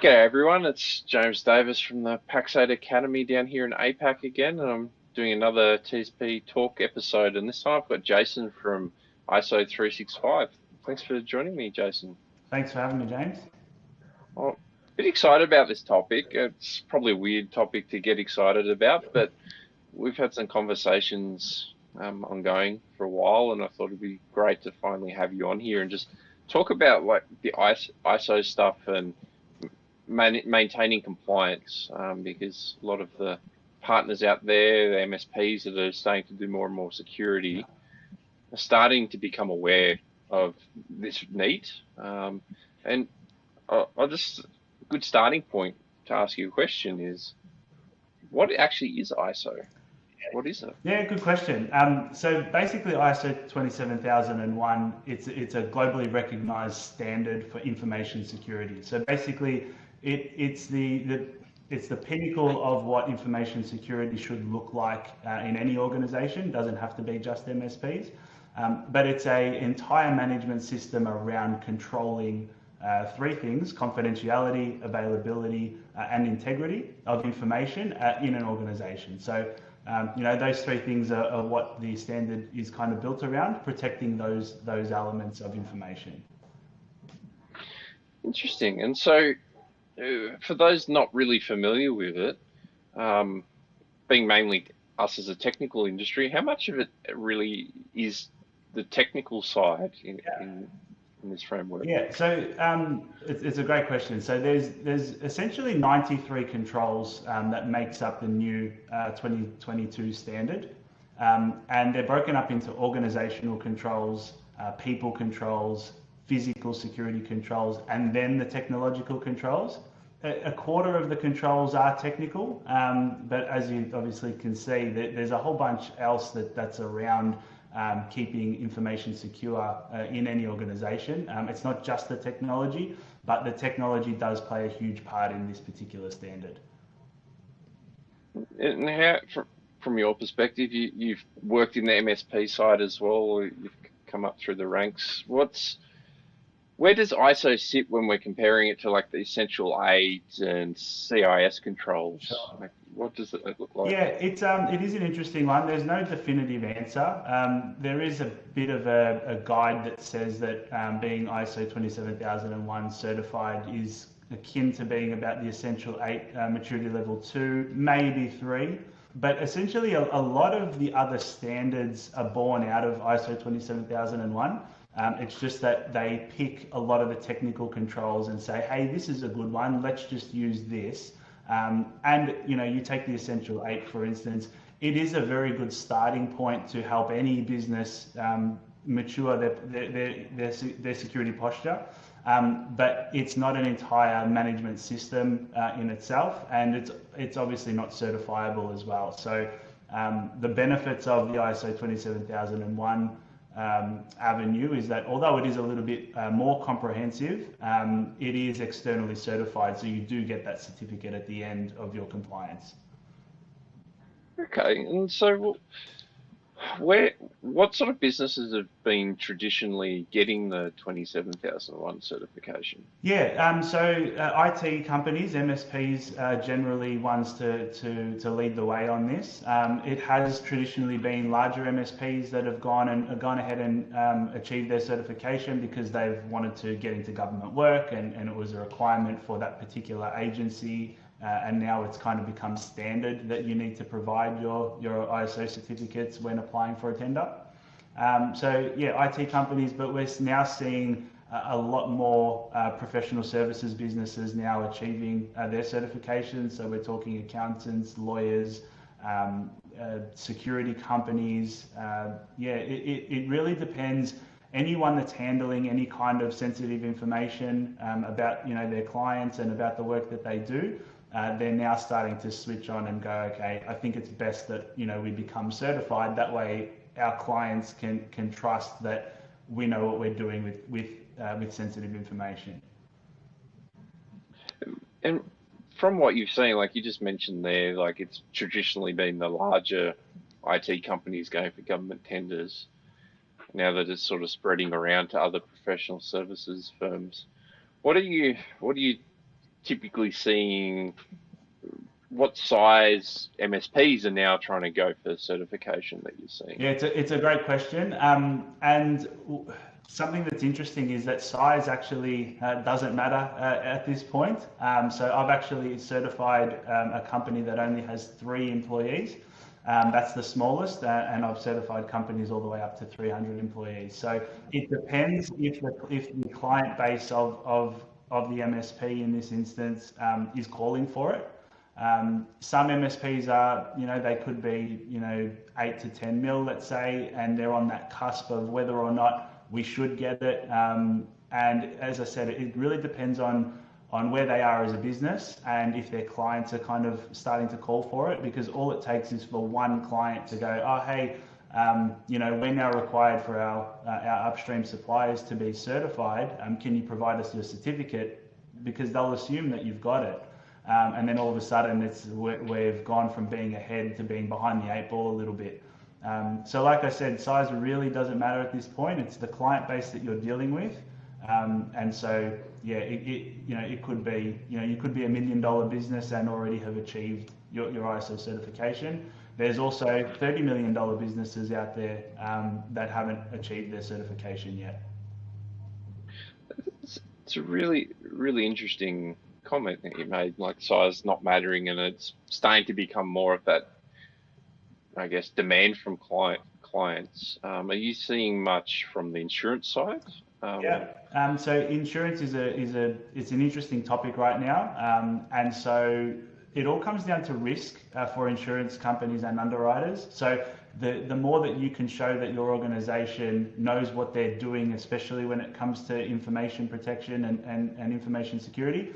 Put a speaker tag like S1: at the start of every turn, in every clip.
S1: G'day everyone, it's James Davis from the Pax8 Academy down here in APAC again, and I'm doing another TSP talk episode, and this time I've got Jason from ISO 365. Thanks for joining me, Jason.
S2: Thanks for having me, James.
S1: Well, a bit excited about this topic. It's probably a weird topic to get excited about, but we've had some conversations ongoing for a while, and I thought it'd be great to finally have you on here and just talk about like the ISO stuff and maintaining compliance, because a lot of the partners out there, the MSPs that are starting to do more and more security, are starting to become aware of this need. And I'll just, a good starting point to ask you a question is, what actually is ISO? What is it?
S2: Yeah, good question. So basically, ISO 27001, it's a globally recognized standard for information security. So basically, it's the pinnacle of what information security should look like in any organization. It doesn't have to be just MSPs, but it's an entire management system around controlling three things: confidentiality, availability, and integrity of information in an organization. So those three things are what the standard is kind of built around, protecting those elements of information.
S1: Interesting. And so, for those not really familiar with it, being mainly us as a technical industry, how much of it really is the technical side in this framework?
S2: Yeah, so it's a great question. So there's essentially 93 controls that makes up the new 2022 standard, and they're broken up into organizational controls, people controls, physical security controls, and then the technological controls. A quarter of the controls are technical, but as you obviously can see, there's a whole bunch else that's around keeping information secure in any organization. It's not just the technology, but the technology does play a huge part in this particular standard.
S1: And how, from your perspective, you've worked in the MSP side as well. You've come up through the ranks. Where does ISO sit when we're comparing it to like the essential aids and CIS controls?
S2: Sure.
S1: Like, what does it look like?
S2: Yeah, it is an interesting one. There's no definitive answer. There is a bit of a guide that says that being ISO 27001 certified is akin to being about the essential 8 maturity level 2, maybe 3. But essentially, a lot of the other standards are born out of ISO 27001. It's just that they pick a lot of the technical controls and say, hey, this is a good one, let's just use this. And you take the essential 8, for instance. It is a very good starting point to help any business mature their security posture. But it's not an entire management system in itself, and it's obviously not certifiable as well. So the benefits of the ISO 27001 avenue is that although it is a little bit more comprehensive, it is externally certified, so you do get that certificate at the end of your compliance.
S1: Okay, and so what sort of businesses have been traditionally getting the 27001 certification?
S2: Yeah, so IT companies, MSPs, are generally ones to lead the way on this. It has traditionally been larger MSPs that have gone ahead and achieved their certification because they've wanted to get into government work, and it was a requirement for that particular agency. And now it's kind of become standard that you need to provide your ISO certificates when applying for a tender. So yeah, IT companies, but we're now seeing a lot more professional services businesses now achieving their certifications. So we're talking accountants, lawyers, security companies. It really depends. Anyone that's handling any kind of sensitive information about their clients and about the work that they do, they're now starting to switch on and go, okay, I think it's best that we become certified. That way, our clients can trust that we know what we're doing with sensitive information.
S1: And from what you've seen, like you just mentioned there, like it's traditionally been the larger IT companies going for government tenders. Now that it's sort of spreading around to other professional services firms, what do you typically seeing what size MSPs are now trying to go for certification that you're seeing?
S2: Yeah, it's a great question. Something that's interesting is that size actually doesn't matter at this point. So I've actually certified a company that only has 3 employees. That's the smallest, and I've certified companies all the way up to 300 employees. So it depends if the client base of the MSP in this instance is calling for it. Some MSPs are, they could be, 8 to 10 mil, let's say, and they're on that cusp of whether or not we should get it. And as I said, it really depends on where they are as a business and if their clients are kind of starting to call for it, because all it takes is for one client to go, oh, hey, we're now required for our upstream suppliers to be certified. Can you provide us your certificate? Because they'll assume that you've got it. And then all of a sudden we've gone from being ahead to being behind the 8 ball a little bit. So like I said, size really doesn't matter at this point. It's the client base that you're dealing with. And so, yeah, it could be, you could be $1 million business and already have achieved your ISO certification. There's also $30 million businesses out there that haven't achieved their certification yet.
S1: It's a really, really interesting comment that you made, like size not mattering, and it's starting to become more of that, I guess, demand from clients. Are you seeing much from the insurance side?
S2: Yeah. So insurance it's an interesting topic right now, and so it all comes down to risk for insurance companies and underwriters. So the more that you can show that your organization knows what they're doing, especially when it comes to information protection and information security,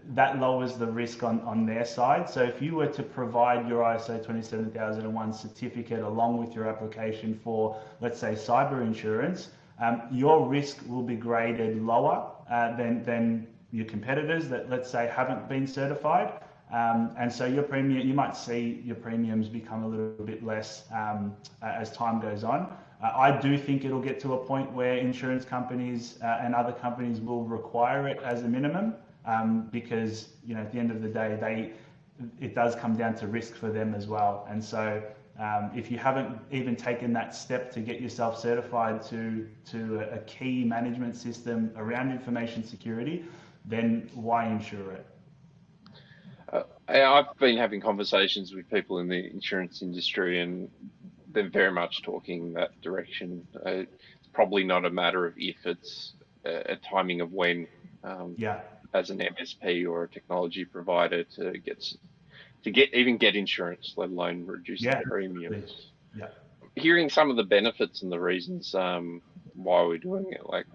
S2: that lowers the risk on their side. So if you were to provide your ISO 27001 certificate along with your application for, let's say, cyber insurance, your risk will be graded lower than your competitors that, let's say, haven't been certified. And so you might see your premiums become a little bit less as time goes on. I do think it'll get to a point where insurance companies and other companies will require it as a minimum, because at the end of the day, it does come down to risk for them as well. And so if you haven't even taken that step to get yourself certified to a key management system around information security, then why insure it?
S1: I've been having conversations with people in the insurance industry, and they're very much talking that direction. It's probably not a matter of if, it's a timing of when,
S2: Yeah.
S1: as an MSP or a technology provider to get insurance, let alone reduce the
S2: Yeah.
S1: premiums.
S2: Yeah.
S1: Hearing some of the benefits and the reasons why we're doing it, like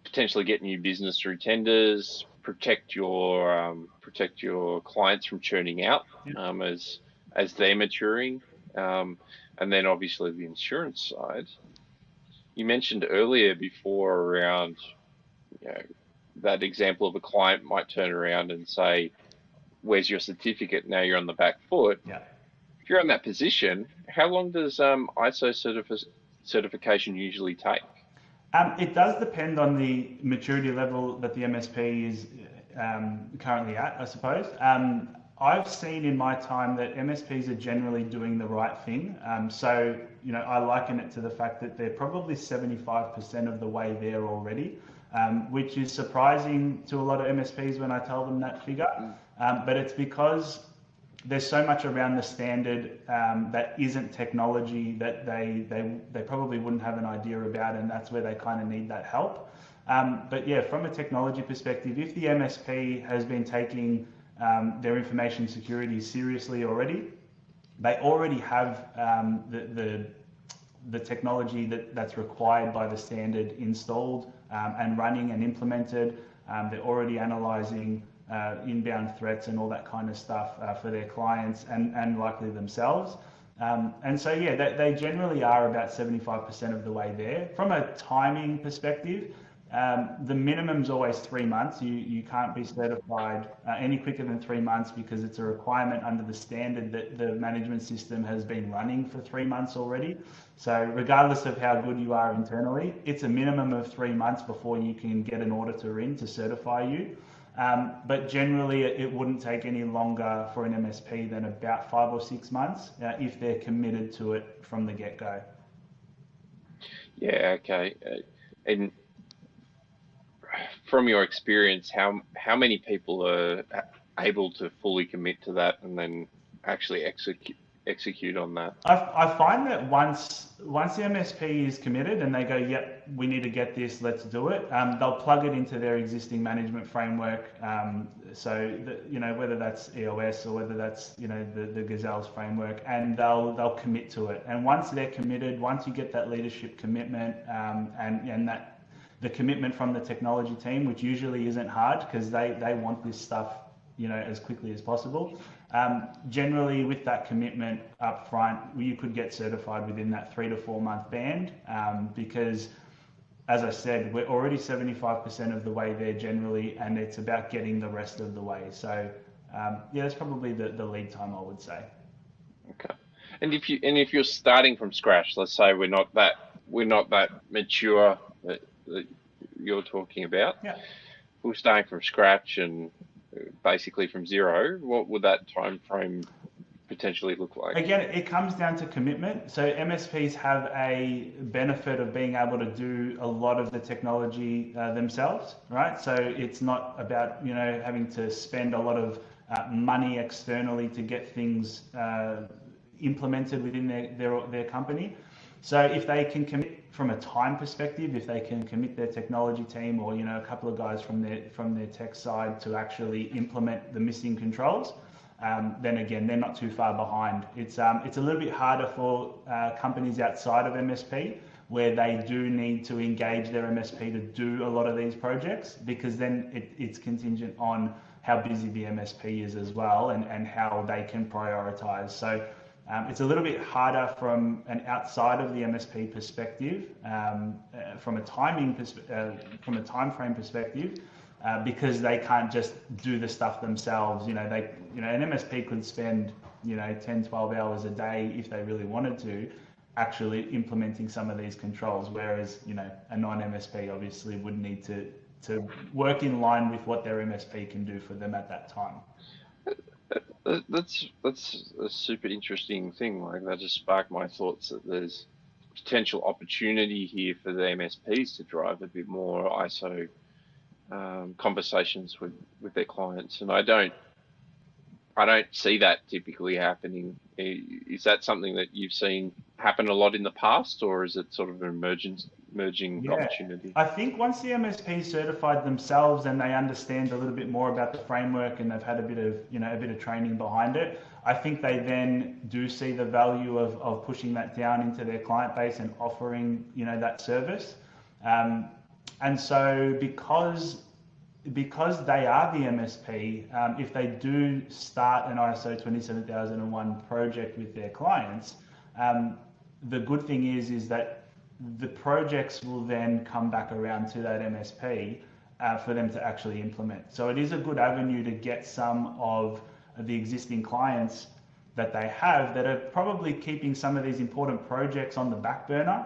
S1: potentially get new business through tenders, protect your clients from churning out as they're maturing, and then obviously the insurance side. You mentioned earlier before around, that example of a client might turn around and say, "Where's your certificate?" Now you're on the back foot.
S2: Yeah.
S1: If you're in that position, how long does ISO certification usually take?
S2: It does depend on the maturity level that the MSP is currently at, I suppose. I've seen in my time that MSPs are generally doing the right thing. So, I liken it to the fact that they're probably 75% of the way there already, which is surprising to a lot of MSPs when I tell them that figure. But it's because there's so much around the standard that isn't technology that they probably wouldn't have an idea about, and that's where they kind of need that help. But yeah, from a technology perspective, if the MSP has been taking their information security seriously already, they already have the technology that's required by the standard installed and running and implemented. They're already analyzing inbound threats and all that kind of stuff for their clients and likely themselves. And so, yeah, they generally are about 75% of the way there. From a timing perspective, the minimum's always 3 months. You can't be certified any quicker than 3 months because it's a requirement under the standard that the management system has been running for 3 months already. So regardless of how good you are internally, it's a minimum of 3 months before you can get an auditor in to certify you. But generally, it wouldn't take any longer for an MSP than about 5 or 6 months if they're committed to it from the get-go.
S1: Yeah, okay. And from your experience, how many people are able to fully commit to that and then actually execute on that?
S2: I find that once the MSP is committed and they go, yep, we need to get this, let's do it. They'll plug it into their existing management framework. Whether that's EOS or whether that's the Gazelles framework, and they'll commit to it. And once they're committed, once you get that leadership commitment and that the commitment from the technology team, which usually isn't hard because they want this stuff as quickly as possible. Generally, with that commitment up front, you could get certified within that 3 to 4 month band because, as I said, we're already 75% of the way there generally, and it's about getting the rest of the way. So, that's probably the lead time, I would say.
S1: Okay. And if you're starting from scratch, let's say we're not that mature that you're talking about.
S2: Yeah.
S1: We're starting from scratch and basically from zero. What would that time frame potentially look like?
S2: Again, it comes down to commitment. So MSPs have a benefit of being able to do a lot of the technology themselves, right? So it's not about having to spend a lot of money externally to get things implemented within their company. So if they can commit from a time perspective, if they can commit their technology team or a couple of guys from their tech side to actually implement the missing controls, then again they're not too far behind. It's a little bit harder for companies outside of MSP where they do need to engage their MSP to do a lot of these projects, because then it's contingent on how busy the MSP is as well and how they can prioritize. So it's a little bit harder from an outside of the MSP perspective, from a time frame perspective, because they can't just do the stuff themselves. An MSP could spend 10, 12 hours a day if they really wanted to, actually implementing some of these controls, whereas a non-MSP obviously would need to work in line with what their MSP can do for them at that time.
S1: That's a super interesting thing. Like, that just sparked my thoughts that there's potential opportunity here for the MSPs to drive a bit more ISO conversations with their clients, and I don't see that typically happening. Is that something that you've seen happen a lot in the past, or is it sort of an emerging opportunity?
S2: I think once the MSP certified themselves and they understand a little bit more about the framework and they've had a bit of training behind it, I think they then do see the value of pushing that down into their client base and offering that service. And so because they are the MSP, if they do start an ISO 27001 project with their clients, the good thing is that the projects will then come back around to that MSP for them to actually implement. So it is a good avenue to get some of the existing clients that they have that are probably keeping some of these important projects on the back burner.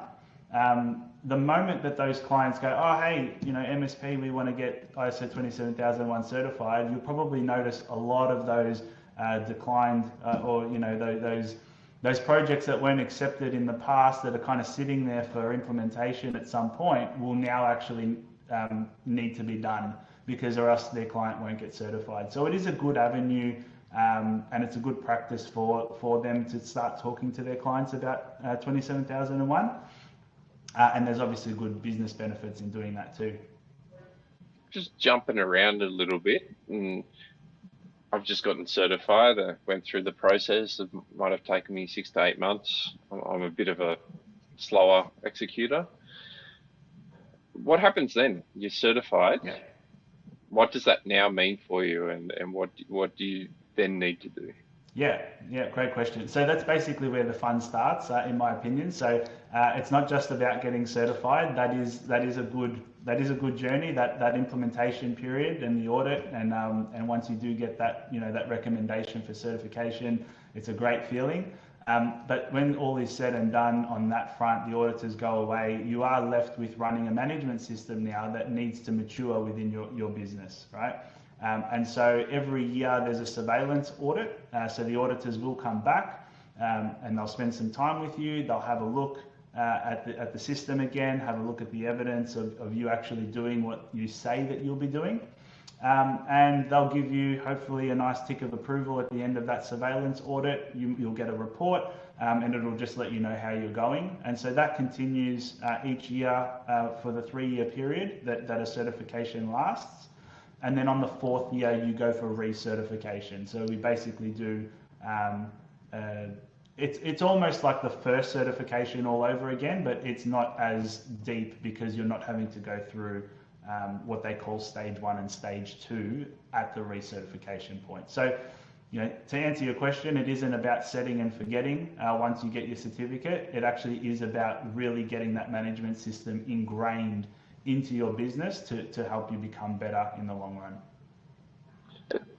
S2: The moment that those clients go, oh, hey, MSP, we want to get ISO 27001 certified, you'll probably notice a lot of those declined or those projects that weren't accepted in the past that are kind of sitting there for implementation at some point will now actually need to be done, because or else their client won't get certified. So it is a good avenue, and it's a good practice for them to start talking to their clients about 27001. And there's obviously good business benefits in doing that too.
S1: Just jumping around a little bit, and I've just gotten certified. I went through the process. It might have taken me 6 to 8 months. I'm a bit of a slower executor. What happens then? You're certified.
S2: Yeah.
S1: What does that now mean for you, and what do you then need to do?
S2: Yeah, great question. So that's basically where the fun starts, in my opinion. So it's not just about getting certified. That is a good journey. That implementation period and the audit, and once you do get that that recommendation for certification, it's a great feeling. But when all is said and done on that front, the auditors go away. You are left with running a management system now that needs to mature within your business, right? And so every year there's a surveillance audit. So the auditors will come back and they'll spend some time with you. They'll have a look at the system again, have a look at the evidence of you actually doing what you say that you'll be doing. And they'll give you hopefully a nice tick of approval at the end of that surveillance audit. You'll get a report and it'll just let you know how you're going. And so that continues each year for the 3-year period that a certification lasts. And then on the 4th year, you go for recertification. So we basically do, it's almost like the first certification all over again, but it's not as deep because you're not having to go through what they call stage 1 and stage 2 at the recertification point. So, to answer your question, it isn't about setting and forgetting once you get your certificate. It actually is about really getting that management system ingrained into your business to help you become better in the long run.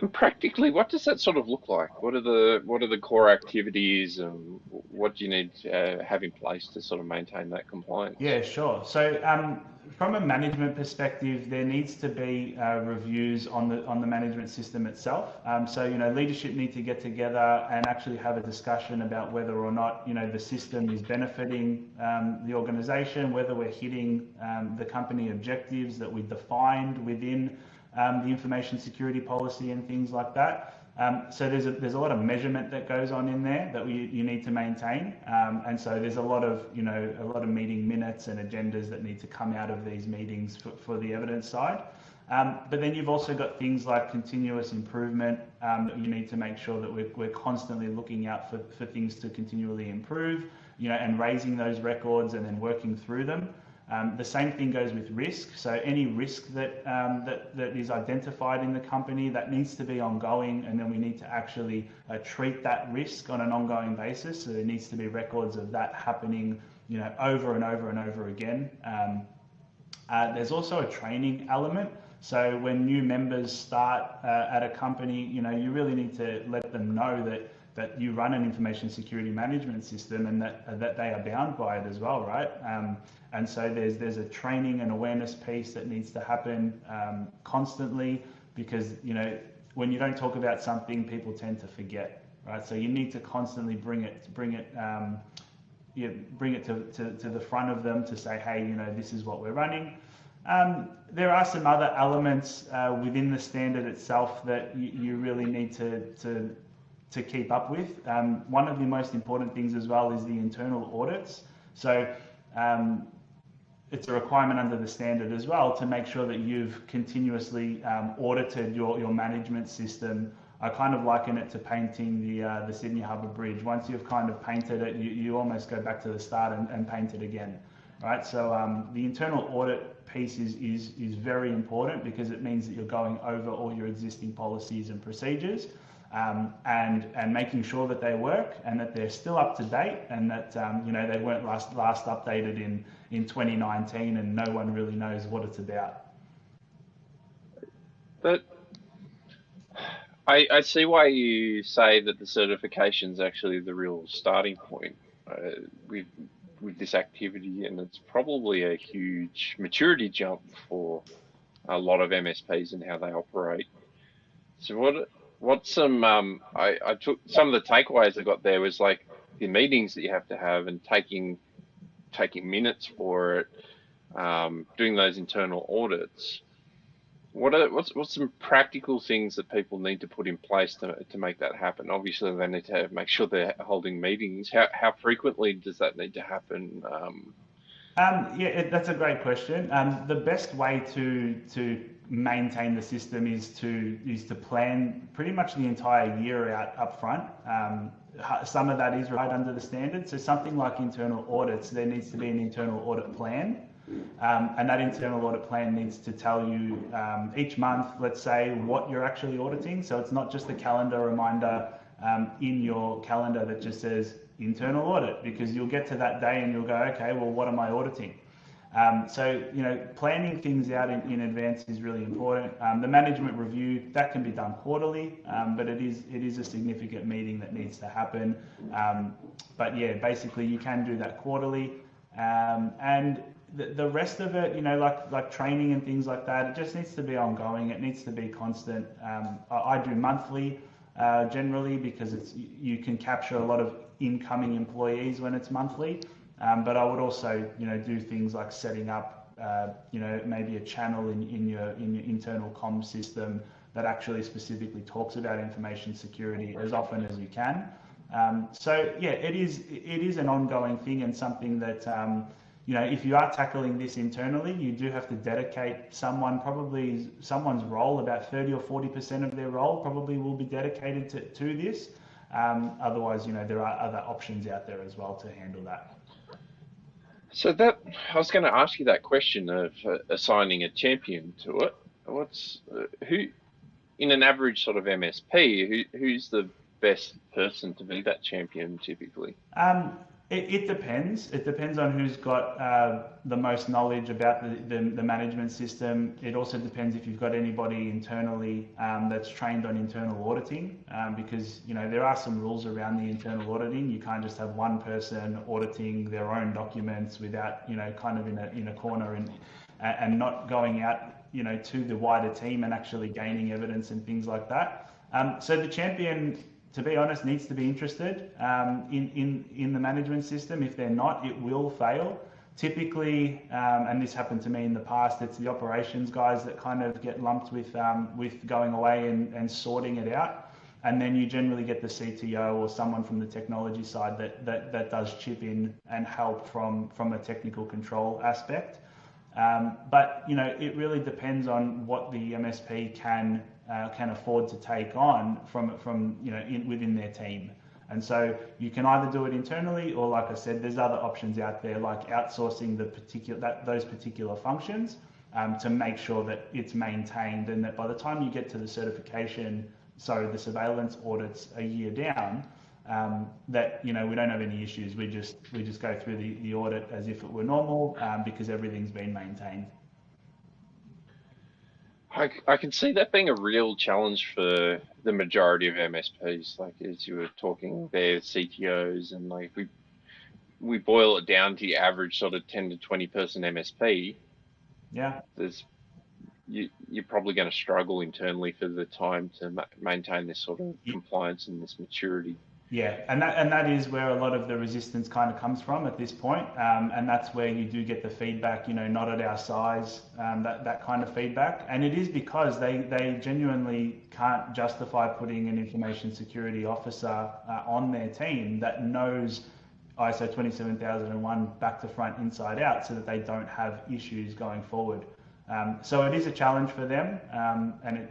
S1: And practically, what does that sort of look like? What are the core activities, and what do you need to have in place to sort of maintain that compliance?
S2: Yeah, sure. So from a management perspective, there needs to be reviews on the management system itself. So leadership need to get together and actually have a discussion about whether or not the system is benefiting the organisation, whether we're hitting the company objectives that we defined within the information security policy and things like that. So there's a lot of measurement that goes on in there that you need to maintain, and so there's a lot of meeting minutes and agendas that need to come out of these meetings for the evidence side. But then you've also got things like continuous improvement that you need to make sure that we're constantly looking out for things to continually improve, and raising those records and then working through them. The same thing goes with risk. So any risk that is identified in the company, that needs to be ongoing, and then we need to actually treat that risk on an ongoing basis. So there needs to be records of that happening, over and over and over again. There's also a training element. So when new members start at a company, you really need to let them know that you run an information security management system and that they are bound by it as well, right? And so there's a training and awareness piece that needs to happen constantly, because when you don't talk about something, people tend to forget, right? So you need to constantly bring it to the front of them to say, hey, this is what we're running. There are some other elements within the standard itself that you really need to keep up with. One of the most important things as well is the internal audits. So it's a requirement under the standard as well to make sure that you've continuously audited your management system. I kind of liken it to painting the Sydney Harbour Bridge. Once you've kind of painted it, you almost go back to the start and paint it again, right? So the internal audit piece is very important, because it means that you're going over all your existing policies and procedures, and making sure that they work and that they're still up to date, and that they weren't last updated in 2019 and no one really knows what it's about.
S1: But I see why you say that the certification is actually the real starting point with this activity, and it's probably a huge maturity jump for a lot of MSPs and how they operate. So what's some I took some of the takeaways I got there was like the meetings that you have to have, and taking minutes for it, doing those internal audits. What's some practical things that people need to put in place to make that happen? Obviously, they need to make sure they're holding meetings. How frequently does that need to happen?
S2: That's a great question. The best way to maintain the system is to plan pretty much the entire year out up front. Some of that is right under the standard. So something like internal audits, there needs to be an internal audit plan. And that internal audit plan needs to tell you each month, let's say, what you're actually auditing. So it's not just a calendar reminder in your calendar that just says internal audit, because you'll get to that day and you'll go, okay, well, what am I auditing? So planning things out in advance is really important. The management review, that can be done quarterly, but it is a significant meeting that needs to happen. But yeah, basically you can do that quarterly. And the rest of it, like training and things like that, it just needs to be ongoing. It needs to be constant. I do monthly generally because you can capture a lot of incoming employees when it's monthly. But I would also, do things like setting up, maybe a channel in your internal comm system that actually specifically talks about information security as often as you can. So yeah, it is an ongoing thing and something that if you are tackling this internally, you do have to dedicate someone's role, about 30 or 40% of their role probably will be dedicated to this. Otherwise, there are other options out there as well to handle that.
S1: So I was going to ask you that question of assigning a champion to it. Who in an average sort of MSP, who's the best person to be that champion typically?
S2: It depends. It depends on who's got the most knowledge about the management system. It also depends if you've got anybody internally that's trained on internal auditing, because there are some rules around the internal auditing. You can't just have one person auditing their own documents without kind of in a corner and not going out to the wider team and actually gaining evidence and things like that. So the champion, to be honest, needs to be interested in the management system. If they're not, it will fail. Typically, and this happened to me in the past, it's the operations guys that kind of get lumped with going away and sorting it out. And then you generally get the CTO or someone from the technology side that does chip in and help from a technical control aspect. But it really depends on what the MSP can afford to take on from within their team. And so you can either do it internally, or like I said, there's other options out there like outsourcing those particular functions to make sure that it's maintained, and that by the time you get to the the surveillance audits a year down, that we don't have any issues. We just go through the audit as if it were normal, because everything's been maintained.
S1: I can see that being a real challenge for the majority of MSPs. Like as you were talking there, CTOs, and like we boil it down to your average sort of 10 to 20 person MSP.
S2: Yeah.
S1: You're probably going to struggle internally for the time to maintain this sort of compliance and this maturity.
S2: Yeah, and that is where a lot of the resistance kind of comes from at this point, and that's where you do get the feedback, not at our size, that kind of feedback, and it is because they genuinely can't justify putting an information security officer on their team that knows ISO 27001 back to front, inside out, so that they don't have issues going forward. So it is a challenge for them, and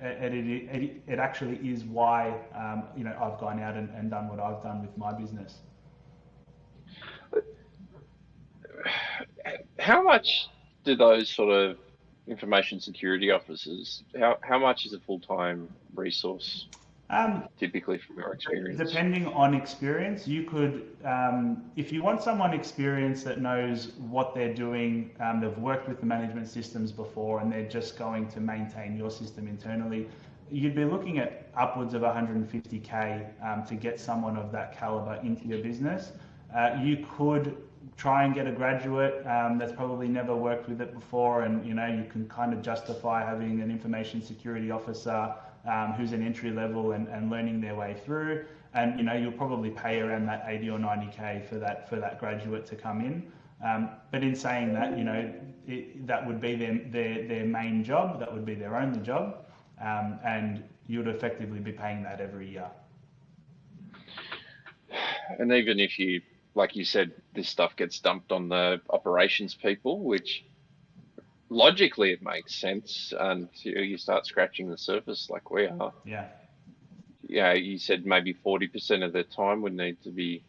S2: it actually is why I've gone out and done what I've done with my business.
S1: How much do those sort of information security officers, how much is a full-time resource typically from your experience?
S2: Depending on experience, you could, if you want someone experienced that knows what they're doing, they've worked with the management systems before and they're just going to maintain your system internally, you'd be looking at upwards of 150K to get someone of that caliber into your business. You could try and get a graduate that's probably never worked with it before, and you can kind of justify having an information security officer who's an entry level and learning their way through, and you'll probably pay around that 80 or 90K for that graduate to come in. But in saying that, that would be their main job, that would be their only job, and you would effectively be paying that every year.
S1: And even if you, like you said, this stuff gets dumped on the operations people, which logically it makes sense, and you start scratching the surface like we are.
S2: Yeah.
S1: Yeah, you said maybe 40% of their time would need to be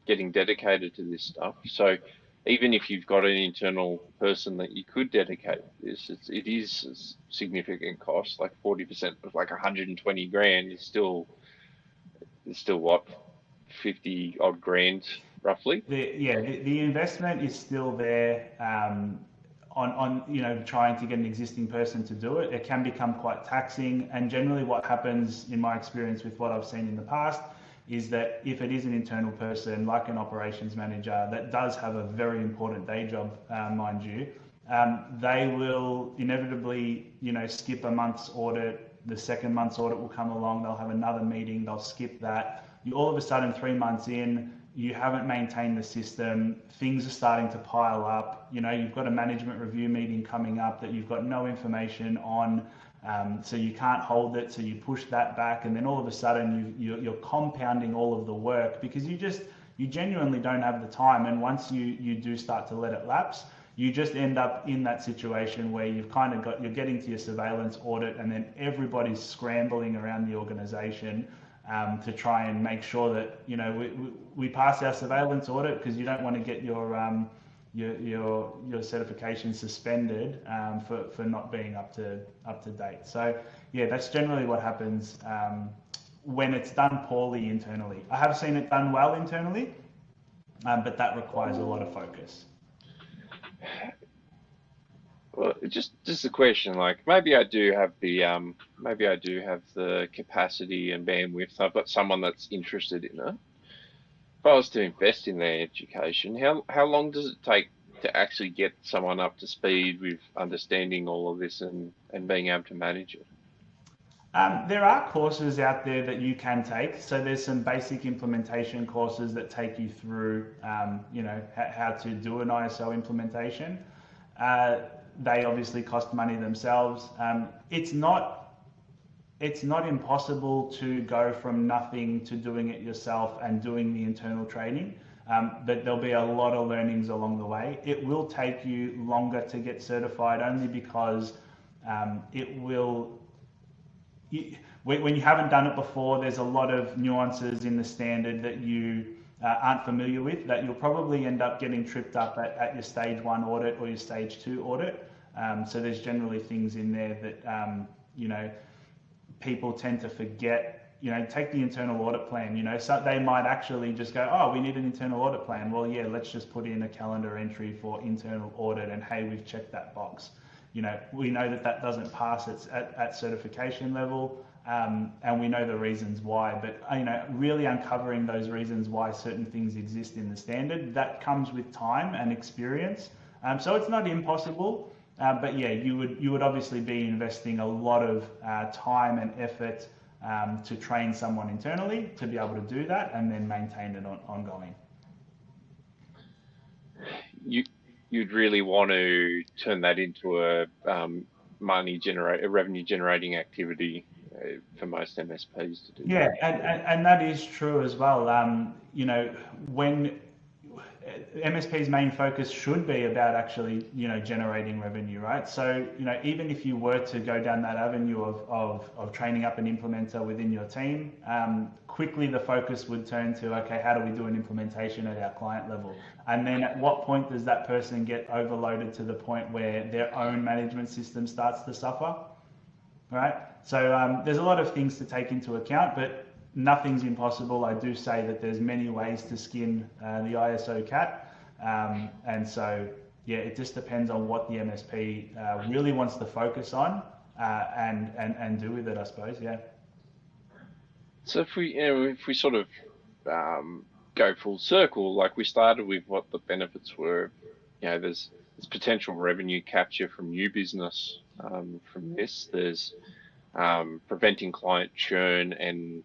S1: getting dedicated to this stuff. So even if you've got an internal person that you could dedicate this, it is a significant cost. Like 40% of like 120 grand is still what, 50 odd grand roughly.
S2: The investment is still there. On trying to get an existing person to do it, it can become quite taxing. And generally what happens, in my experience with what I've seen in the past, is that if it is an internal person, like an operations manager, that does have a very important day job, mind you, they will inevitably, skip a month's audit. The second month's audit will come along. They'll have another meeting. They'll skip that. You all of a sudden, 3 months in, you haven't maintained the system. Things are starting to pile up. You've got a management review meeting coming up that you've got no information on. So you can't hold it. So you push that back, and then all of a sudden you're compounding all of the work because you genuinely don't have the time. And once you do start to let it lapse, you just end up in that situation where you're getting to your surveillance audit, and then everybody's scrambling around the organisation to try and make sure that we pass our surveillance audit, because you don't want to get your certification suspended for not being up to date. So yeah, that's generally what happens when it's done poorly internally. I have seen it done well internally, but that requires a lot of focus.
S1: Well, just a question. Like maybe I do have the capacity and bandwidth. I've got someone that's interested in it. If I was to invest in their education, how long does it take to actually get someone up to speed with understanding all of this and being able to manage it?
S2: There are courses out there that you can take. So there's some basic implementation courses that take you through, how to do an ISO implementation. They obviously cost money themselves. It's not impossible to go from nothing to doing it yourself and doing the internal training, but there'll be a lot of learnings along the way. It will take you longer to get certified, only because when you haven't done it before, there's a lot of nuances in the standard that you aren't familiar with, that you'll probably end up getting tripped up at your stage 1 audit or your stage 2 audit. So there's generally things in there that, people tend to forget. Take the internal audit plan. So they might actually just go, oh, we need an internal audit plan. Well, yeah, let's just put in a calendar entry for internal audit, and hey, we've checked that box. We know that doesn't pass at certification level, and we know the reasons why. But really uncovering those reasons why certain things exist in the standard, that comes with time and experience. So it's not impossible, but yeah, you would obviously be investing a lot of time and effort to train someone internally to be able to do that, and then maintain it ongoing.
S1: You'd really want to turn that into a revenue generating activity for most MSPs to do.
S2: Yeah, and that is true as well. When MSP's main focus should be about actually, generating revenue, right? So, even if you were to go down that avenue of training up an implementer within your team, quickly the focus would turn to, okay, how do we do an implementation at our client level? And then at what point does that person get overloaded to the point where their own management system starts to suffer, right? So there's a lot of things to take into account, but nothing's impossible. I do say that there's many ways to skin the ISO cat. And so, yeah, it just depends on what the MSP really wants to focus on and do with it, I suppose, yeah.
S1: So if we sort of go full circle, like we started with what the benefits were, there's potential revenue capture from new business from this. There's preventing client churn and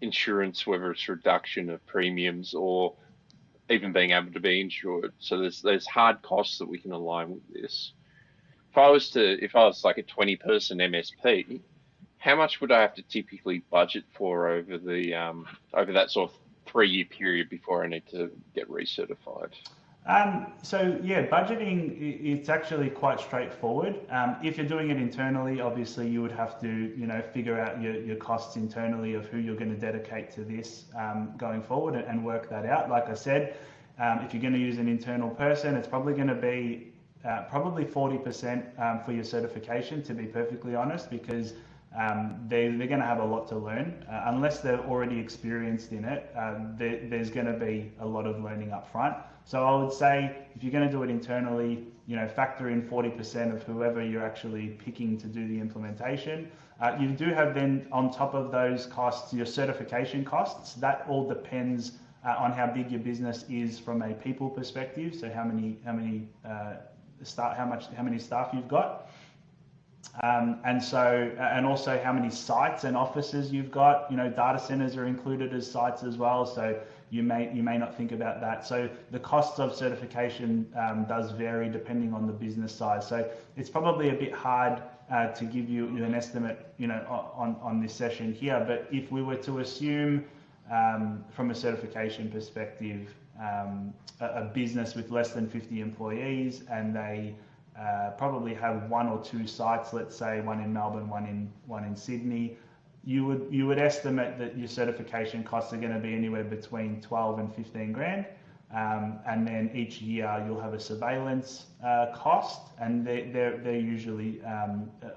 S1: insurance, whether it's reduction of premiums or even being able to be insured. So there's hard costs that we can align with this. If I was like a 20-person MSP, how much would I have to typically budget for over that sort of 3-year period before I need to get recertified?
S2: So yeah, budgeting, it's actually quite straightforward. If you're doing it internally, obviously you would have to, figure out your costs internally of who you're going to dedicate to this going forward and work that out. Like I said, if you're going to use an internal person, it's probably going to be probably 40% for your certification, to be perfectly honest, because they're going to have a lot to learn. Unless they're already experienced in it, there's going to be a lot of learning up front. So I would say if you're going to do it internally, factor in 40% of whoever you're actually picking to do the implementation. You do have then on top of those costs your certification costs. That all depends on how big your business is from a people perspective. So how many staff you've got. And also how many sites and offices you've got. Data centers are included as sites as well, so you may not think about that. So the costs of certification does vary depending on the business size. So it's probably a bit hard to give you an estimate, on this session here. But if we were to assume, from a certification perspective, a business with less than 50 employees, and they probably have 1 or 2 sites, let's say one in Melbourne, one in Sydney, you would estimate that your certification costs are going to be anywhere between 12 and 15 grand. And then each year you'll have a surveillance cost, and they're usually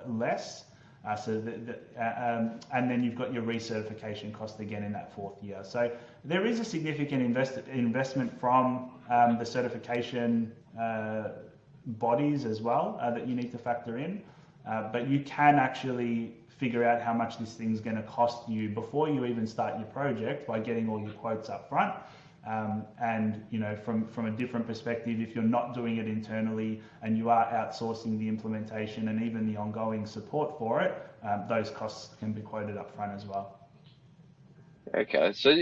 S2: less. And then you've got your recertification cost again in that 4th year. So there is a significant investment from the certification bodies as well that you need to factor in. But you can actually figure out how much this thing's going to cost you before you even start your project by getting all your quotes up front. And from a different perspective, if you're not doing it internally and you are outsourcing the implementation and even the ongoing support for it, those costs can be quoted up front as well.
S1: Okay, so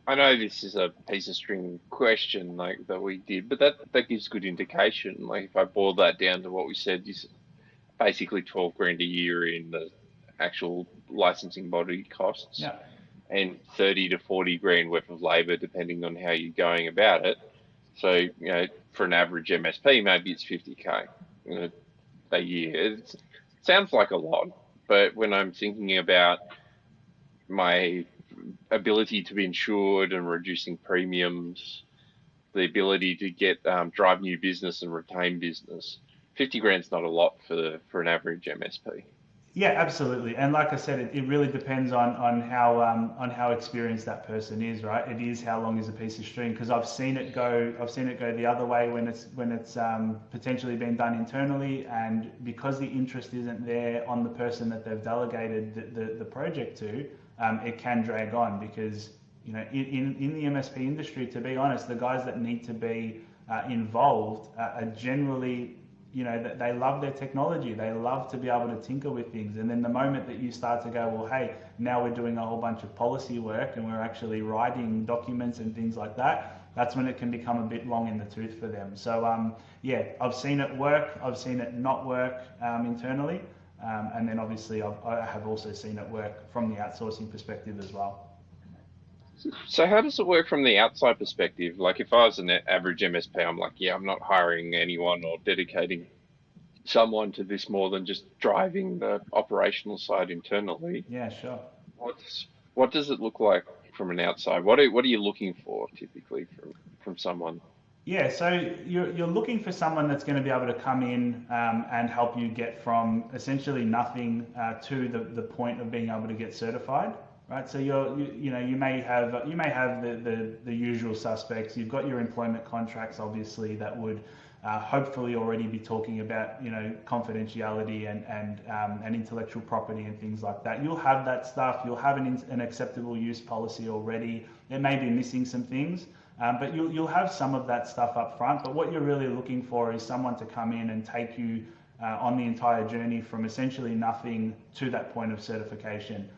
S1: I know this is a piece of string question like that we did, but that gives good indication. Like if I boil that down to what we said, basically 12 grand a year in the actual licensing body costs.
S2: Yeah.
S1: And 30 to 40 grand worth of labour, depending on how you're going about it. So, for an average MSP, maybe it's 50K a year. It sounds like a lot, but when I'm thinking about my ability to be insured and reducing premiums, the ability to get drive new business and retain business, 50 grand's not a lot for an average MSP.
S2: Yeah, absolutely. And like I said, it really depends on how experienced that person is, right? It is how long is a piece of string, because I've seen it go the other way when it's potentially been done internally, and because the interest isn't there on the person that they've delegated the project to, it can drag on, because in the MSP industry, to be honest, the guys that need to be involved are generally, they love their technology. They love to be able to tinker with things. And then the moment that you start to go, well, hey, now we're doing a whole bunch of policy work and we're actually writing documents and things like that, that's when it can become a bit long in the tooth for them. So, yeah, I've seen it work. I've seen it not work internally. And then obviously I have also seen it work from the outsourcing perspective as well.
S1: So how does it work from the outside perspective? Like if I was an average MSP, I'm like, yeah, I'm not hiring anyone or dedicating someone to this more than just driving the operational side internally.
S2: Yeah, sure.
S1: What does it look like from an outside? What are you looking for typically from someone?
S2: Yeah, so you're looking for someone that's going to be able to come in and help you get from essentially nothing to the point of being able to get certified, right? So you may have the usual suspects. You've got your employment contracts, obviously, that would hopefully already be talking about confidentiality and intellectual property and things like that. You'll have that stuff. You'll have an acceptable use policy already. It may be missing some things. But you'll have some of that stuff up front. But what you're really looking for is someone to come in and take you on the entire journey from essentially nothing to that point of certification.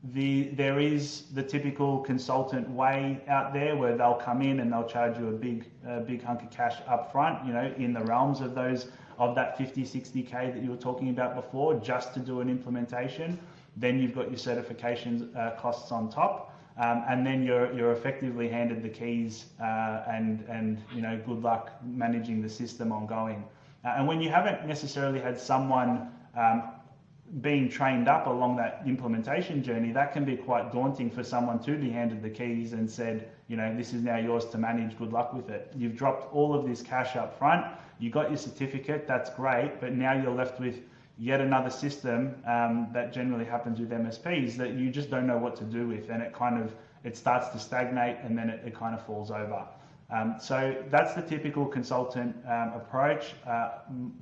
S2: There is the typical consultant way out there where they'll come in and they'll charge you a big hunk of cash up front, in the realms of that 50, 60K that you were talking about before, just to do an implementation. Then you've got your certification costs on top. And then you're effectively handed the keys and good luck managing the system ongoing. And when you haven't necessarily had someone being trained up along that implementation journey, that can be quite daunting for someone to be handed the keys and said, this is now yours to manage, good luck with it. You've dropped all of this cash up front, you got your certificate, that's great, but now you're left with yet another system that generally happens with MSPs that you just don't know what to do with, and it starts to stagnate, and then it kind of falls over. So that's the typical consultant approach.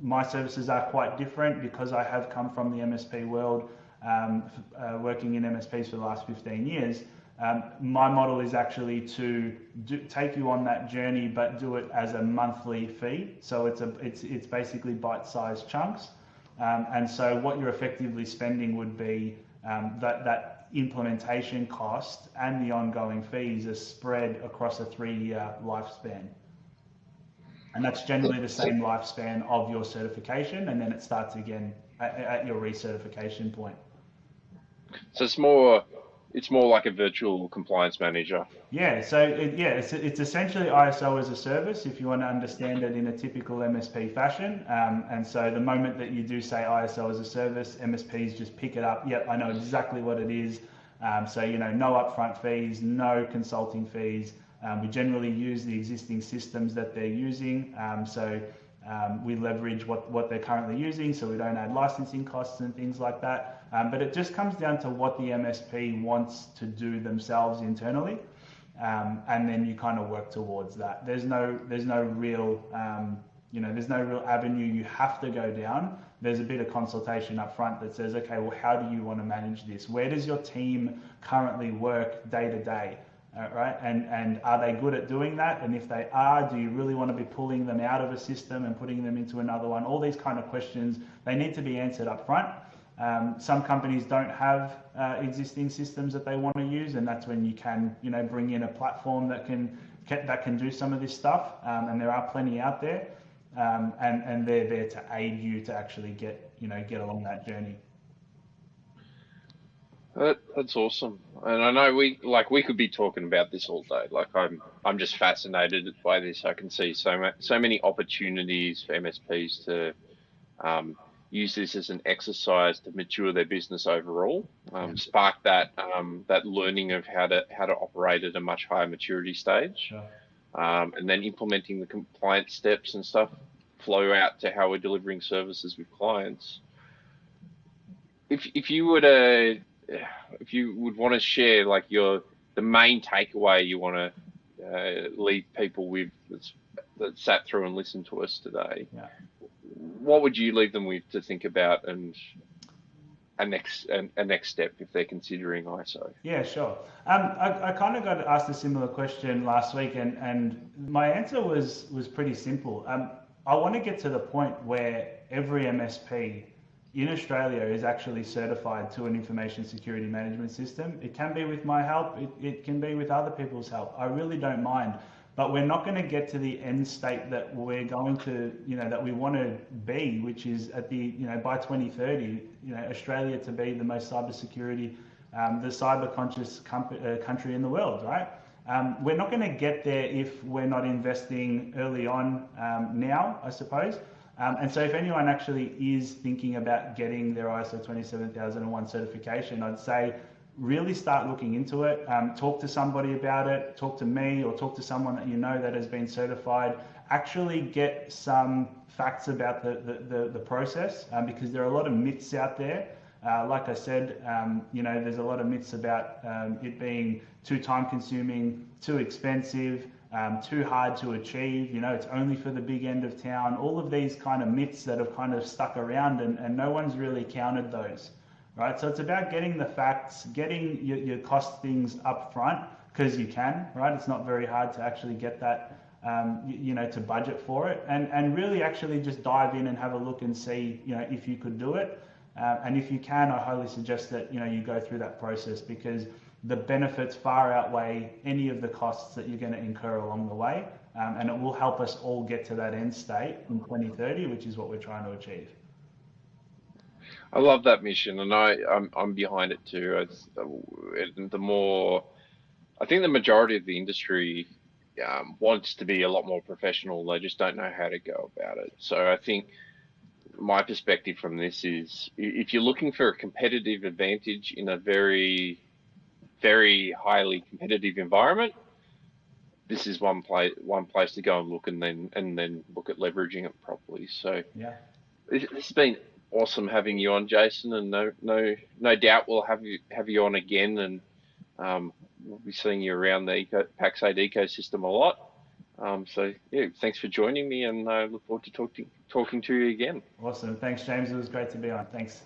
S2: My services are quite different because I have come from the MSP world, working in MSPs for the last 15 years. My model is actually to take you on that journey, but do it as a monthly fee. So it's basically bite-sized chunks, and so what you're effectively spending would be that implementation cost and the ongoing fees are spread across a 3-year lifespan. And that's generally the same lifespan of your certification, and then it starts again at your recertification point.
S1: So it's more like a virtual compliance manager.
S2: Yeah, so it's essentially ISO as a service if you want to understand it in a typical MSP fashion. And so the moment that you do say ISO as a service, MSPs just pick it up. Yep, I know exactly what it is. So, no upfront fees, no consulting fees. We generally use the existing systems that they're using. We leverage what they're currently using, so we don't add licensing costs and things like that. But it just comes down to what the MSP wants to do themselves internally, and then you kind of work towards that. There's no real there's no real avenue you have to go down. There's a bit of consultation up front that says, okay, well, how do you want to manage this? Where does your team currently work day to day? Right? And are they good at doing that? And if they are, do you really want to be pulling them out of a system and putting them into another one? All these kind of questions, they need to be answered up front. Some companies don't have existing systems that they want to use, and that's when you can, bring in a platform that can do some of this stuff. And there are plenty out there, and they're there to aid you to actually get along that journey.
S1: That's awesome, and I know we could be talking about this all day. Like I'm just fascinated by this. I can see so many opportunities for MSPs to use this as an exercise to mature their business overall, spark that learning of how to operate at a much higher maturity stage,
S2: Sure.
S1: and then implementing the compliance steps and stuff flow out to how we're delivering services with clients. If you were to if you would want to share like the main takeaway you want to leave people with that sat through and listened to us today,
S2: Yeah.
S1: what would you leave them with to think about and a next step if they're considering ISO?
S2: Yeah, sure. I kind of got asked a similar question last week, and my answer was pretty simple. I want to get to the point where every MSP in Australia is actually certified to an information security management system. It can be with my help, it can be with other people's help. I really don't mind. But we're not going to get to the end state that we're going to, that we want to be, which is at the, by 2030, Australia to be the most cybersecurity, the cyber conscious country in the world, right? We're not going to get there if we're not investing early on now, I suppose. And so if anyone actually is thinking about getting their ISO 27001 certification, I'd say really start looking into it. Talk to somebody about it, talk to me or talk to someone that you know that has been certified. Actually get some facts about the process, because there are a lot of myths out there. Like I said, there's a lot of myths about it being too time consuming, too expensive, too hard to achieve, it's only for the big end of town. All of these kind of myths that have kind of stuck around, and no one's really counted those, right? So it's about getting the facts, getting your costings up front, because you can, right? It's not very hard to actually get that, to budget for it, and really actually just dive in and have a look and see, if you could do it. And if you can, I highly suggest that, you go through that process, because the benefits far outweigh any of the costs that you're going to incur along the way. And it will help us all get to that end state in 2030, which is what we're trying to achieve.
S1: I love that mission, and I'm behind it too. The more I think the majority of the industry wants to be a lot more professional. They just don't know how to go about it. So I think my perspective from this is, if you're looking for a competitive advantage in a very, very highly competitive environment, this is one place to go and look, and then look at leveraging it properly. So
S2: Yeah.
S1: it's been awesome having you on, Jason, and no doubt we'll have you on again, and we'll be seeing you around the Pax8 ecosystem a lot. So yeah, thanks for joining me, and I look forward to talking to you again.
S2: Awesome. Thanks, James. It was great to be on. Thanks.